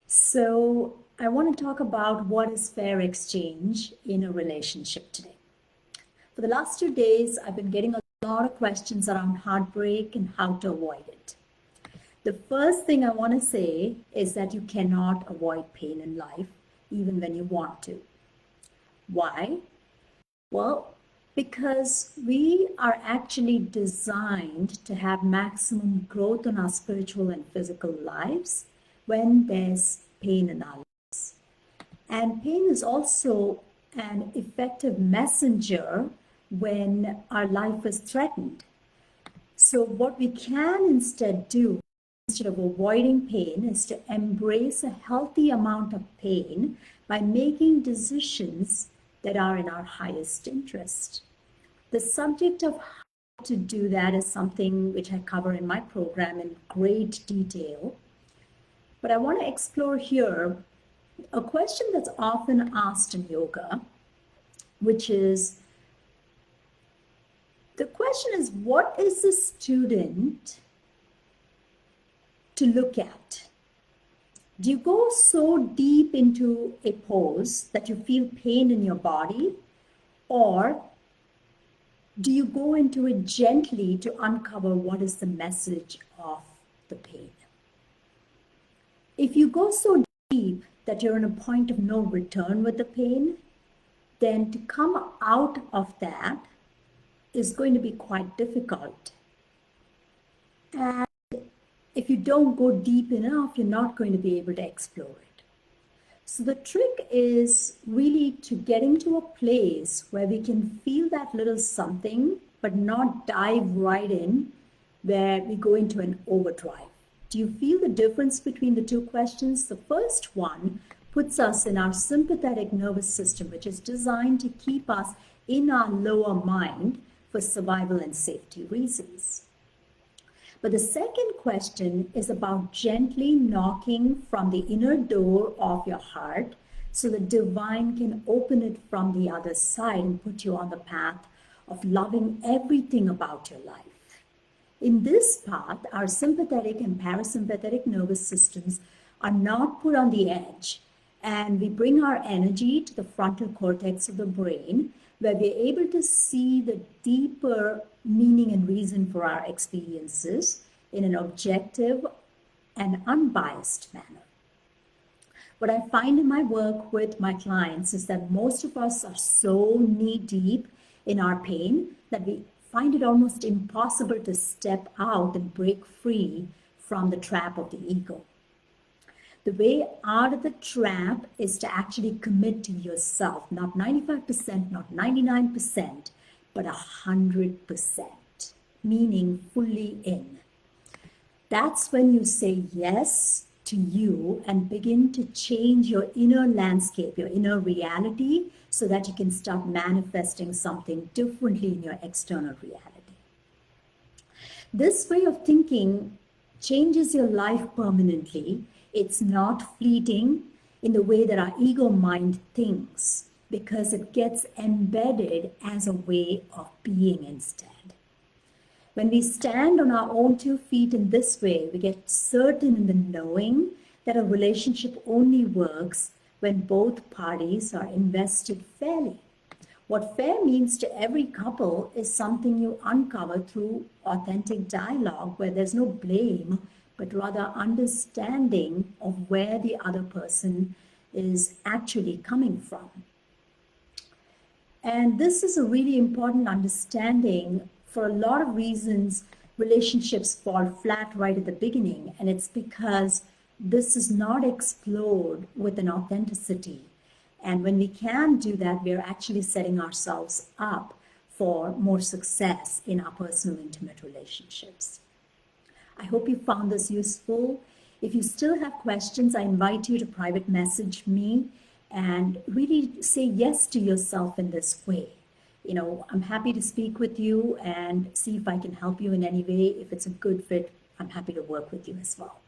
So, I want to talk about what is fair exchange in a relationship today. For the last 2 days, I've been getting a lot of questions around heartbreak and how to avoid it. The first thing I want to say is that you cannot avoid pain in life, even when you want to. Why? Well, because we are actually designed to have maximum growth in our spiritual and physical lives when there's pain in our lives. And pain is also an effective messenger when our life is threatened. So, what we can instead do, instead of avoiding pain, is to embrace a healthy amount of pain by making decisions that are in our highest interest. The subject of how to do that is something which I cover in my program in great detail. But I want to explore here a question that's often asked in yoga, which is the question is, what is the student to look at? Do you go so deep into a pose that you feel pain in your body, or do you go into it gently to uncover what is the message of the pain? If you go so deep that you're in a point of no return with the pain, then to come out of that is going to be quite difficult. And if you don't go deep enough, you're not going to be able to explore it. So the trick is really to getting to a place where we can feel that little something, but not dive right in where we go into an overdrive. Do you feel the difference between the two questions? The first one puts us in our sympathetic nervous system, which is designed to keep us in our lower mind for survival and safety reasons. But the second question is about gently knocking from the inner door of your heart so the divine can open it from the other side and put you on the path of loving everything about your life. In this path, our sympathetic and parasympathetic nervous systems are not put on the edge, and we bring our energy to the frontal cortex of the brain, where we're able to see the deeper meaning and reason for our experiences in an objective and unbiased manner. What I find in my work with my clients is that most of us are so knee deep in our pain that we find it almost impossible to step out and break free from the trap of the ego. The way out of the trap is to actually commit to yourself, not 95%, not 99%, but 100%, meaning fully in. That's when you say yes to you and begin to change your inner landscape, your inner reality, so that you can start manifesting something differently in your external reality. This way of thinking changes your life permanently. It's not fleeting in the way that our ego mind thinks, because it gets embedded as a way of being instead. When we stand on our own 2 feet in this way, we get certain in the knowing that a relationship only works when both parties are invested fairly. What fair means to every couple is something you uncover through authentic dialogue where there's no blame, but rather understanding of where the other person is actually coming from. And this is a really important understanding. For a lot of reasons, relationships fall flat right at the beginning, and it's because this is not explored with an authenticity. And when we can do that, we're actually setting ourselves up for more success in our personal intimate relationships. I hope you found this useful. If you still have questions, I invite you to private message me and really say yes to yourself in this way. I'm happy to speak with you and see if I can help you in any way. If it's a good fit, I'm happy to work with you as well.